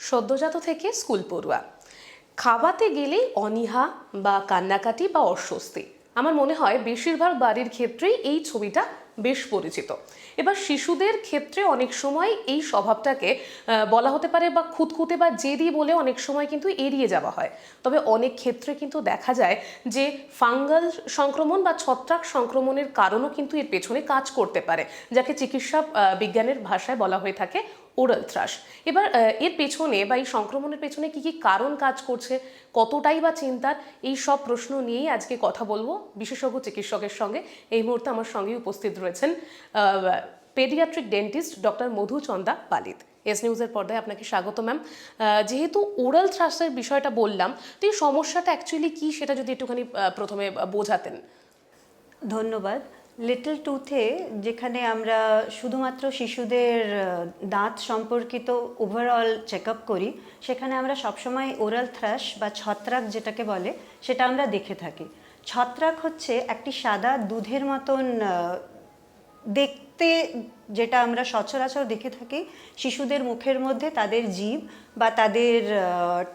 সদ্যজাত থেকে স্কুল পড়ুয়া খাওয়াতে গেলেই অনীহা বা কান্নাকাটি বা অস্বস্তি, আমার মনে হয় বেশিরভাগ বাড়ির ক্ষেত্রেই এই ছবিটা বেশ পরিচিত। এবার শিশুদের ক্ষেত্রে অনেক সময় এই স্বভাবটাকে বলা হতে পারে বা খুঁতখুঁতে বা জেদি বলে অনেক সময় কিন্তু এড়িয়ে যাওয়া হয়। তবে অনেক ক্ষেত্রে কিন্তু দেখা যায় যে ফাঙ্গাল সংক্রমণ বা ছত্রাক সংক্রমণের কারণও কিন্তু এর পেছনে কাজ করতে পারে, যাকে চিকিৎসা বিজ্ঞানের ভাষায় বলা হয়ে থাকে ওরাল থ্রাশ। এবার এর পেছনে বা এই সংক্রমণের পেছনে কি কি কারণ কাজ করছে, কতটাই বা চিন্তার, এই সব প্রশ্ন নিয়েই আজকে কথা বলবো বিশেষজ্ঞ চিকিৎসকের সঙ্গে। এই মুহূর্তে আমার সঙ্গে উপস্থিত রয়েছেন পেডিয়াট্রিক ডেন্টিস্ট ডক্টর মধুচন্দা পালিত। এস নিউজের পর্দায় আপনাকে স্বাগত ম্যাম। যেহেতু ওরাল থ্রাশের বিষয়টা বললাম, তো এই সমস্যাটা অ্যাকচুয়ালি কি সেটা যদি একটুখানি প্রথমে বোঝাতেন। ধন্যবাদ। লিটল টুথে যেখানে আমরা শুধুমাত্র শিশুদের দাঁত সম্পর্কিত ওভারঅল চেক আপ করি, সেখানে আমরা সবসময় ওরাল থ্রাশ বা ছত্রাক যেটাকে বলে সেটা আমরা দেখে থাকি। ছত্রাক হচ্ছে একটি সাদা দুধের মতন দেখতে, যেটা আমরা সচরাচর দেখে থাকি শিশুদের মুখের মধ্যে, তাদের জিভ বা তাদের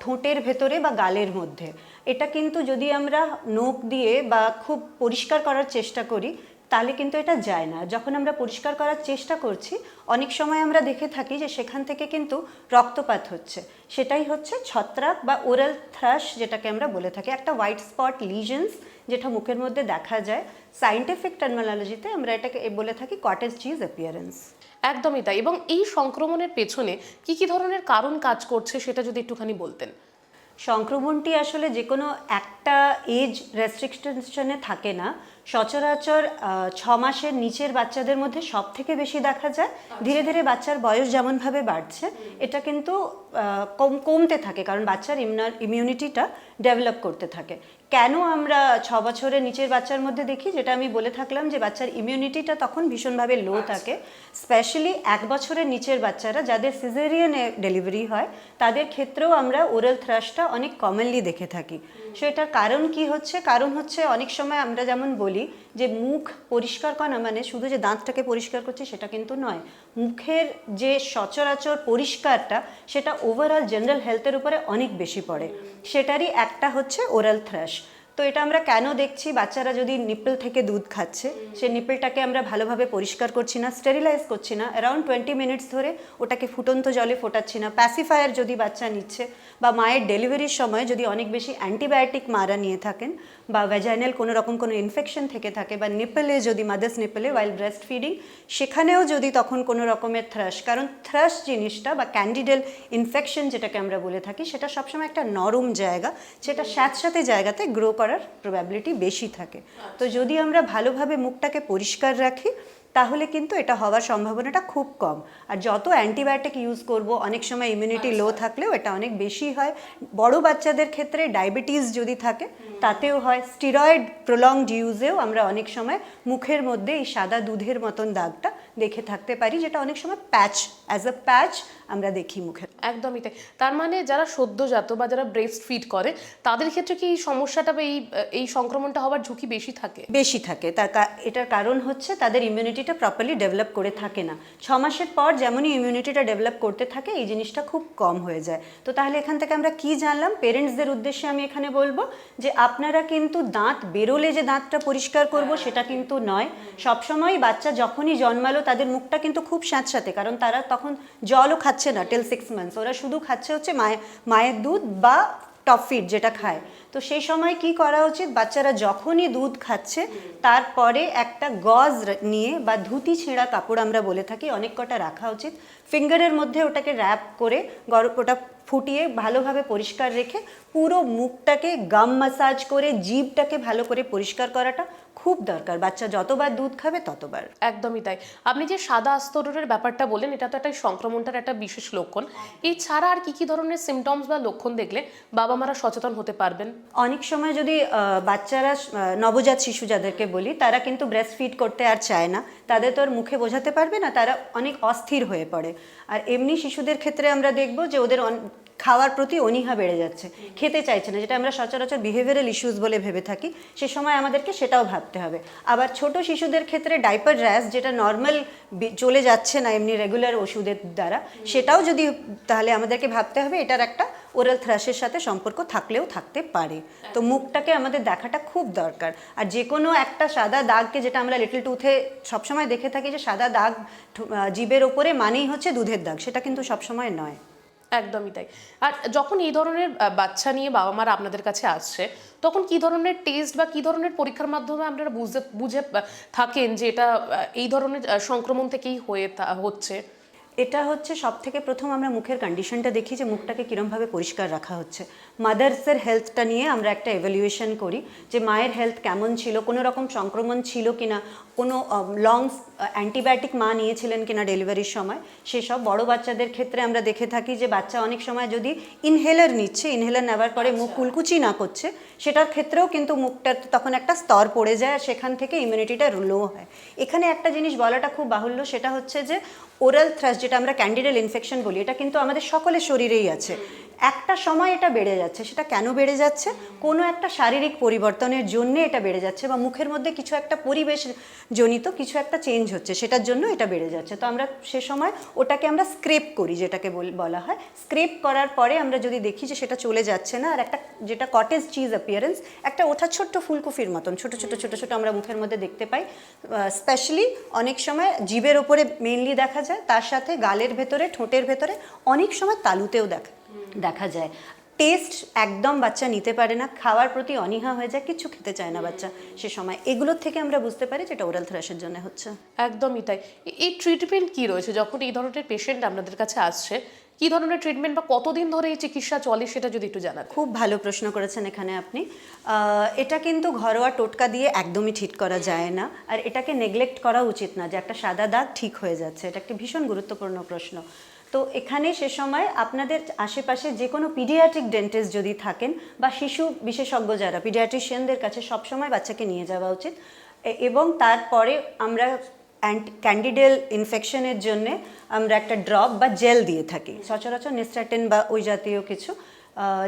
ঠোঁটের ভেতরে বা গালের মধ্যে। এটা কিন্তু যদি আমরা নখ দিয়ে বা খুব পরিষ্কার করার চেষ্টা করি তাহলে কিন্তু এটা যায় না। যখন আমরা পরিষ্কার করার চেষ্টা করছি অনেক সময় আমরা দেখে থাকি যে সেখান থেকে কিন্তু রক্তপাত হচ্ছে। সেটাই হচ্ছে ছত্রাক বা ওরাল থ্রাশ যেটাকে আমরা বলে থাকি, একটা হোয়াইট স্পট লিজেন্স যেটা মুখের মধ্যে দেখা যায়। সায়েন্টিফিক টার্মিনোলজিতে আমরা এটাকে বলে থাকি কটেজ চিজ অ্যাপিয়ারেন্স। একদমই তাই। এবং এই সংক্রমণের পেছনে কি কি ধরনের কারণ কাজ করছে সেটা যদি একটুখানি বলতেন। সংক্রমণটি আসলে যে কোনো একটা এজ রেস্ট্রিকশনে থাকে না। সচরাচর 6 মাসের নিচের বাচ্চাদের মধ্যে সব থেকে বেশি দেখা যায়। ধীরে ধীরে বাচ্চার বয়স যেমনভাবে বাড়ছে এটা কিন্তু কমতে থাকে, কারণ বাচ্চার ইমিউনিটিটা ডেভেলপ করতে থাকে। কেন আমরা 6 বছরের নিচের বাচ্চার মধ্যে দেখি, যেটা আমি বলে থাকলাম যে বাচ্চার ইমিউনিটিটা তখন ভীষণভাবে লো থাকে। স্পেশালি 1 বছরের নিচের বাচ্চারা যাদের সিজারিয়ানে ডেলিভারি হয় তাদের ক্ষেত্রেও আমরা ওরাল থ্রাশটা অনেক কমনলি দেখে থাকি। সো এটার কারণ কি হচ্ছে? কারণ হচ্ছে অনেক সময় আমরা যেমন বলি যে মুখ পরিষ্কার করা মানে শুধু যে দাঁতটাকে পরিষ্কার করছে সেটা কিন্তু নয়। মুখের যে সচরাচর পরিষ্কারটা সেটা ওভারঅল জেনারেল হেলথের উপরে অনেক বেশি পড়ে। সেটারই একটা হচ্ছে ওরাল থ্রাশ। তো এটা আমরা কেন দেখছি? বাচ্চারা যদি নিপল থেকে দুধ খাচ্ছে, সেই নিপলটাকে আমরা ভালোভাবে পরিষ্কার করছি না, স্টেরিলাইজ করছি না, অ্যারাউন্ড 20 মিনিটস ধরে ওটাকে ফুটন্ত জলে ফোটাচ্ছি না, প্যাসিফায়ার যদি বাচ্চা নিচ্ছে, বা মায়ের ডেলিভারির সময় যদি অনেক বেশি অ্যান্টিবায়োটিক মারা নিয়ে থাকেন, বা ভ্যাজাইনাল কোনো রকম কোনো ইনফেকশন থেকে থাকে, বা নিপলে যদি মাদার্স নিপলে ওয়াইল ব্রেস্ট ফিডিং সেখানেও যদি তখন কোনো রকমের থ্রাশ, কারণ থ্রাশ জিনিসটা বা ক্যান্ডিডাল ইনফেকশন যেটাকে আমরা বলে থাকি সেটা সবসময় একটা নরম জায়গা, সেটা স্যাঁতস্যাঁতে জায়গাতে গ্রো করার প্রবাবিলিটি বেশি থাকে। তো যদি আমরা ভালোভাবে মুখটাকে পরিষ্কার রাখি তাহলে কিন্তু এটা হওয়ার সম্ভাবনাটা খুব কম। আর যত অ্যান্টিবায়োটিক ইউজ করব, অনেক সময় ইমিউনিটি লো থাকলেও এটা অনেক বেশি হয়। বড় বাচ্চাদের ক্ষেত্রে ডায়াবেটিস যদি থাকে তাতেও হয়। স্টিরয়েড প্রলংড ইউজেও আমরা অনেক সময় মুখের মধ্যে এই সাদা দুধের মতন দাগটা দেখে থাকতে পারি, যেটা অনেক সময় প্যাচ, অ্যাজ আ প্যাচ আমরা দেখি মুখে। একদমই তাই। তার মানে যারা সদ্যজাত বা যারা ব্রেস্ট ফিড করে তাদের ক্ষেত্রে কি এই সমস্যাটা বা এই সংক্রমণটা হওয়ার ঝুঁকি বেশি থাকে? বেশি থাকে। এটার কারণ হচ্ছে তাদের ইমিউনিটিটা প্রপারলি ডেভেলপ করে থাকে না। 6 মাসের পর যেমনই ইমিউনিটিটা ডেভেলপ করতে থাকে এই জিনিসটা খুব কম হয়ে যায়। তো তাহলে এখান থেকে আমরা কি জানলাম? পেরেন্টসদের উদ্দেশ্যে আমি এখানে বলবো যে আপনারা কিন্তু দাঁত বেরোলে যে দাঁতটা পরিষ্কার করব সেটা কিন্তু নয়। সবসময় বাচ্চা যখনই জন্মালো তাদের মুখটা কিন্তু খুব স্যাঁতস্যাঁতে, কারণ তারা তখন জলও খাচ্ছে না টিল 6 মান্থস, ওরা শুধু খাচ্ছে হচ্ছে মায়ের দুধ বা টপ ফিড যেটা খায়। তো সেই সময় কি করা উচিত? বাচ্চারা যখনই দুধ খাচ্ছে তারপরে একটা গজ নিয়ে বা ধুতি ছেঁড়া কাপড় আমরা বলে থাকি অনেক কটা রাখা উচিত। ফিঙ্গারের মধ্যে ওটাকে র্যাপ করে ওটা ফুটিয়ে ভালোভাবে পরিষ্কার রেখে পুরো মুখটাকে গাম ম্যাসাজ করে জিভটাকে ভালো করে পরিষ্কার করাটা খুব দরকার। বাচ্চা যতবার দুধ খাবে ততবার। একদমই তাই। আপনি যে সাদা আস্তরের ব্যাপারটা বললেন, এটা তো একটা সংক্রমণটার একটা বিশেষ লক্ষণ। এছাড়া আর কি কি ধরনের সিমটমস বা লক্ষণ দেখলে বাবা মারা সচেতন হতে পারবেন? অনেক সময় যদি বাচ্চারা নবজাত শিশু যাদেরকে বলি তারা কিন্তু ব্রেস্ট ফিড করতে আর চায় না, তাদের তো আর মুখে বোঝাতে পারবে না, তারা অনেক অস্থির হয়ে পড়ে। আর এমনি শিশুদের ক্ষেত্রে আমরা দেখব যে ওদের খাওয়ার প্রতি অনীহা বেড়ে যাচ্ছে, খেতে চাইছে না, যেটা আমরা সচরাচর বিহেভিয়ারাল ইস্যুস বলে ভেবে থাকি, সে সময় আমাদেরকে সেটাও ভাবতে হবে। আবার ছোট শিশুদের ক্ষেত্রে ডাইপার র্যাশ, যেটা নর্মাল চলে যাচ্ছে না এমনি রেগুলার ওষুধের দ্বারা, সেটাও যদি, তাহলে আমাদেরকে ভাবতে হবে এটার একটা ওরাল থ্রাশের সাথে সম্পর্ক থাকলেও থাকতে পারে। তো মুখটাকে আমাদের দেখাটা খুব দরকার। আর যে কোনো একটা সাদা দাগকে, যেটা আমরা লিটল টুথে সবসময় দেখে থাকি যে সাদা দাগ জিভের ওপরে মানেই হচ্ছে দুধের দাগ, সেটা কিন্তু সবসময় নয়। একদমই তাই। আর যখন এই ধরনের বাচ্চা নিয়ে বাবা মারা আপনাদের কাছে আসছে, তখন কি ধরনের টেস্ট বা কি ধরনের পরীক্ষার মাধ্যমে আপনারা বুঝে থাকেন যে এটা এই ধরনের সংক্রমণ থেকেই হচ্ছে? এটা হচ্ছে সব থেকে প্রথম আমরা মুখের কন্ডিশনটা দেখি যে মুখটাকে কীরমভাবে পরিষ্কার রাখা হচ্ছে। মাদার্সের হেলথটা নিয়ে আমরা একটা এভ্যালুয়েশন করি যে মায়ের হেলথ কেমন ছিল, কোনো রকম সংক্রমণ ছিল কিনা, কোনো লং অ্যান্টিবায়োটিক মা নিয়েছিলেন কিনা ডেলিভারির সময়, সেসব। বড় বাচ্চাদের ক্ষেত্রে আমরা দেখে থাকি যে বাচ্চা অনেক সময় যদি ইনহেলার নিচ্ছে, ইনহেলার নেওয়ার পরে মুখ কুলকুচি না করছে, সেটার ক্ষেত্রেও কিন্তু মুখটার তখন একটা স্তর পড়ে যায়, আর সেখান থেকে ইমিউনিটিটা লো হয়। এখানে একটা জিনিস বলাটা খুব বাহুল্য, সেটা হচ্ছে যে ওরাল থ্রাশ, যেটা আমরা ক্যান্ডিডাল ইনফেকশন বলি, এটা কিন্তু আমাদের সকলের শরীরেই আছে। একটা সময় এটা বেড়ে যাচ্ছে, সেটা কেন বেড়ে যাচ্ছে? কোনো একটা শারীরিক পরিবর্তনের জন্য এটা বেড়ে যাচ্ছে, বা মুখের মধ্যে কিছু একটা পরিবেশ জনিত কিছু একটা চেঞ্জ হচ্ছে, সেটার জন্য এটা বেড়ে যাচ্ছে। তো আমরা সে সময় ওটাকে আমরা স্ক্রেপ করি, যেটাকে বলা হয়। স্ক্রেপ করার পরে আমরা যদি দেখি যে সেটা চলে যাচ্ছে না, আর একটা যেটা কটেজ চিজ অ্যাপিয়ারেন্স, একটা ওঠা ছোট্ট ফুলকপির মতন ছোট ছোট ছোট ছোট আমরা মুখের মধ্যে দেখতে পাই। স্পেশালি অনেক সময় জিভের ওপরে মেইনলি দেখা যায়, তার সাথে গালের ভেতরে, ঠোঁটের ভেতরে, অনেক সময় তালুতেও দেখা যায়। টেস্ট একদম বাচ্চা নিতে পারে না, খাওয়ার প্রতি অনীহা হয়ে যায়, কিছু খেতে চায় না বাচ্চা সে সময়। এগুলোর থেকে আমরা বুঝতে পারি যেটা ওরাল থ্রাশের জন্য হচ্ছে। একদমই তাই। এই ট্রিটমেন্ট কি রয়েছে যখন এই ধরনের পেশেন্ট আপনাদের কাছে আসছে? কি ধরনের ট্রিটমেন্ট বা কতদিন ধরে এই চিকিৎসা চলে, সেটা যদি একটু জানান। খুব ভালো প্রশ্ন করেছেন এখানে আপনি। এটা কিন্তু ঘরোয়া টোটকা দিয়ে একদমই ঠিক করা যায় না, আর এটাকে নেগলেক্ট করা উচিত না যে একটা সাদা দাগ ঠিক হয়ে যাচ্ছে। এটা একটা ভীষণ গুরুত্বপূর্ণ প্রশ্ন। তো এখানে সে সময় আপনাদের আশেপাশে যে কোনো পিডিয়াট্রিক ডেন্টিস্ট যদি থাকেন, বা শিশু বিশেষজ্ঞ যারা, পিডিয়াট্রিশিয়ানদের কাছে সবসময় বাচ্চাকে নিয়ে যাওয়া উচিত। এবং তারপরে আমরা ক্যান্ডিডাল ইনফেকশনের জন্য আমরা একটা ড্রপ বা জেল দিয়ে থাকি, সচরাচর নিস্টাটিন বা ওই জাতীয় কিছু।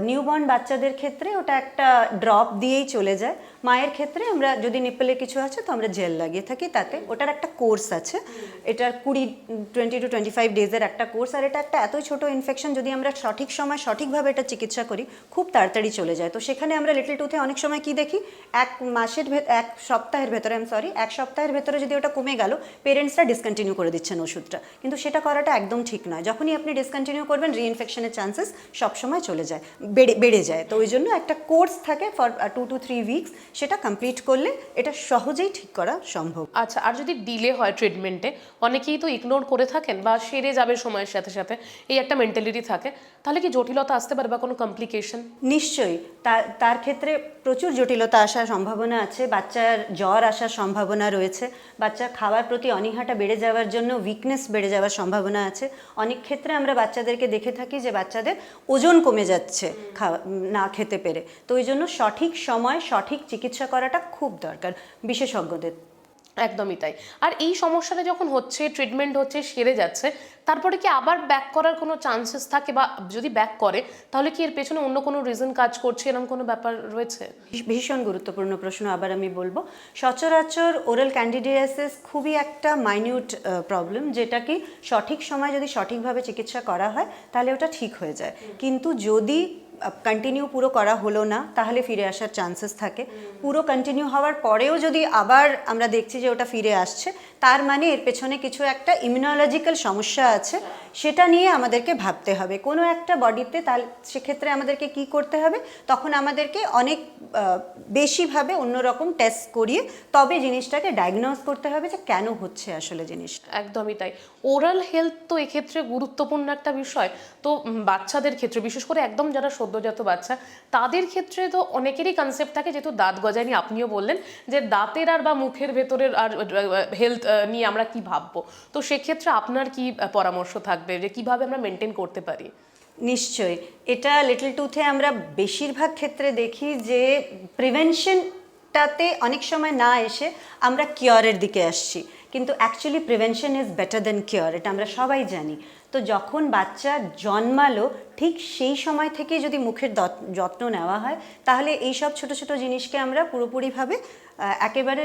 নিউবর্ন বাচ্চাদের ক্ষেত্রে ওটা একটা ড্রপ দিয়েই চলে যায়। মায়ের ক্ষেত্রে আমরা যদি নিপলে কিছু আছে তো আমরা জেল লাগিয়ে থাকি, তাতে ওটার একটা কোর্স আছে। এটার 20 to 25 ডেজের একটা কোর্স। আর এটা একটা এতই ছোট ইনফেকশন, যদি আমরা সঠিক সময় সঠিকভাবে এটা চিকিৎসা করি, খুব তাড়াতাড়ি চলে যায়। তো সেখানে আমরা লিটল টুথে অনেক সময় কি দেখি, এক সপ্তাহের ভেতরে যদি ওটা কমে গেল, পেরেন্টসরা ডিসকন্টিনিউ করে দিচ্ছেন ওষুধটা, কিন্তু সেটা করাটা একদম ঠিক নয়। যখনই আপনি ডিসকন্টিনিউ করবেন, রিইনফেকশনের চান্সেস সবসময় চলে যায়, বেড়ে যায়। তো ওই জন্য একটা কোর্স থাকে ফর 2 to 3 উইকস, সেটা কমপ্লিট করলে এটা সহজেই ঠিক করা সম্ভব। আচ্ছা, আর যদি ডিলে হয় ট্রিটমেন্টে, অনেকেই তো ইগনোর করে থাকেন বা সেরে যাবে সময়ের সাথে সাথে, এই একটা মেন্টালিটি থাকে, তাহলে কি জটিলতা আসতে পারে বা কোনো কমপ্লিকেশন? নিশ্চয়ই, তার ক্ষেত্রে প্রচুর জটিলতা আসার সম্ভাবনা আছে। বাচ্চার জ্বর আসার সম্ভাবনা রয়েছে, বাচ্চার খাওয়ার প্রতি অনীহাটা বেড়ে যাওয়ার জন্য উইকনেস বেড়ে যাওয়ার সম্ভাবনা আছে। অনেক ক্ষেত্রে আমরা বাচ্চাদেরকে দেখে থাকি যে বাচ্চাদের ওজন কমে যাচ্ছে না খেতে পেরে। তো ওই জন্য সঠিক সময় সঠিক চিকিৎসা করাটা খুব দরকার বিশেষজ্ঞদের। একদমই তাই। আর এই সমস্যাটা যখন হচ্ছে, ট্রিটমেন্ট হচ্ছে, সেরে যাচ্ছে, তারপরে কি আবার ব্যাক করার কোনো চান্সেস থাকে, বা যদি ব্যাক করে তাহলে কি এর পেছনে অন্য কোনো রিজন কাজ করছে, এরকম কোনো ব্যাপার রয়েছে? ভীষণ গুরুত্বপূর্ণ প্রশ্ন। আবার আমি বলবো, সচরাচর ওরাল ক্যান্ডিডিয়াসিস খুবই একটা মাইনিউট প্রবলেম, যেটা কি সঠিক সময় যদি সঠিকভাবে চিকিৎসা করা হয় তাহলে ওটা ঠিক হয়ে যায়। কিন্তু যদি কন্টিনিউ পুরো করা হলো না, তাহলে ফিরে আসার চান্সেস থাকে। পুরো কন্টিনিউ হওয়ার পরেও যদি আবার আমরা দেখছি যে ওটা ফিরে আসছে, তার মানে এর পেছনে কিছু একটা ইমিউনোলজিক্যাল সমস্যা আছে, সেটা নিয়ে আমাদেরকে ভাবতে হবে। কোনো একটা বডিতে, তাহলে সেক্ষেত্রে আমাদেরকে কি করতে হবে, তখন আমাদেরকে অনেক বেশিভাবে অন্যরকম টেস্ট করিয়ে তবে জিনিসটাকে ডায়াগনোজ করতে হবে যে কেন হচ্ছে আসলে জিনিসটা। একদমই তাই। ওরাল হেলথ তো এক্ষেত্রে গুরুত্বপূর্ণ একটা বিষয়। তো বাচ্চাদের ক্ষেত্রে, বিশেষ করে একদম যারা সদ্যজাত বাচ্চা, তাদের ক্ষেত্রে তো অনেকেরই কনসেপ্ট থাকে, যেহেতু দাঁত গজায়নি, আপনিও বললেন যে দাঁতের আর বা মুখের ভেতরের আর হেলথ নিয়ে আমরা কি ভাববো। তো সেক্ষেত্রে আপনার কি পরামর্শ থাকবে যে কিভাবে আমরা মেনটেন করতে পারি? নিশ্চয়ই, এটা লিটল টুথে আমরা বেশিরভাগ ক্ষেত্রে দেখি যে প্রিভেনশনটাতে অনেক সময় না এসে আমরা কিওরের দিকে আসছি, কিন্তু actually prevention is better then cure, এটা আমরা সবাই জানি। তো যখন বাচ্চা জন্মালো, ঠিক সেই সময় থেকে যদি মুখের যত্ন নেওয়া হয় তাহলে এই সব ছোট ছোট জিনিসকে আমরা পুরোপুরিভাবে একেবারে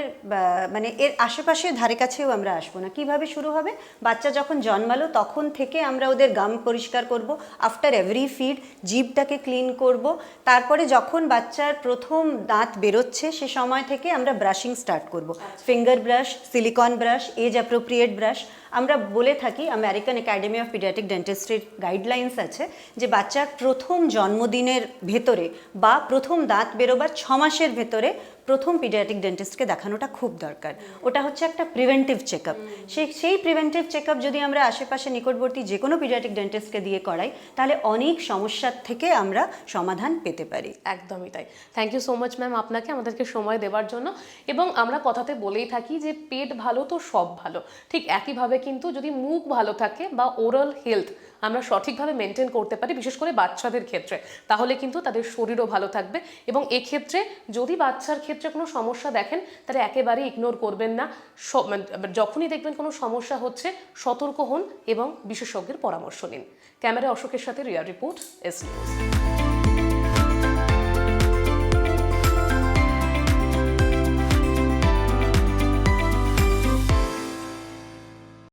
মানে এর আশেপাশে ধারে কাছেও আমরা আসবো না। কিভাবে শুরু হবে? বাচ্চা যখন জন্মালো তখন থেকে আমরা ওদের গাম পরিষ্কার করব, আফটার এভরি ফিড জিভটাকে ক্লিন করব, তারপরে যখন বাচ্চার প্রথম দাঁত বেরোচ্ছে সে সময় থেকে আমরা ব্রাশিং স্টার্ট করব। Finger brush, silicon brush, age appropriate brush. আমরা বলে থাকি, আমেরিকান একাডেমি অফ পিডিয়াট্রিক ডেন্টিস্ট্রির গাইডলাইন্স আছে যে বাচ্চার প্রথম জন্মদিনের ভেতরে বা প্রথম দাঁত বেরোবার 6 মাসের ভেতরে প্রথম পিডিয়াট্রিক ডেন্টিস্টকে দেখানোটা খুব দরকার। ওটা হচ্ছে একটা প্রিভেন্টিভ চেক আপ। সেই প্রিভেন্টিভ চেক আপ যদি আমরা আশেপাশে নিকটবর্তী যে কোনো পিডিয়াট্রিক ডেন্টিস্টকে দিয়ে করাই তাহলে অনেক সমস্যার থেকে আমরা সমাধান পেতে পারি। একদমই তাই। Thank you so much ma'am আপনাকে আমাদেরকে সময় দেওয়ার জন্য। এবং আমরা কথাতে বলেই থাকি যে পেট ভালো তো সব ভালো, ঠিক একইভাবে কিন্তু যদি মুখ ভালো থাকে বা ওরাল হেলথ আমরা সঠিকভাবে মেনটেন করতে পারি, বিশেষ করে বাচ্চাদের ক্ষেত্রে, তাহলে কিন্তু তাদের শরীরও ভালো থাকবে। এবং এক্ষেত্রে যদি বাচ্চার ক্ষেত্রে কোনো সমস্যা দেখেন তাহলে একেবারেই ইগনোর করবেন না। যখনই দেখবেন কোনো সমস্যা হচ্ছে সতর্ক হন এবং বিশেষজ্ঞের পরামর্শ নিন। ক্যামেরা অশোকের সাথে রিয়া রিপোর্ট, এস নিউজ।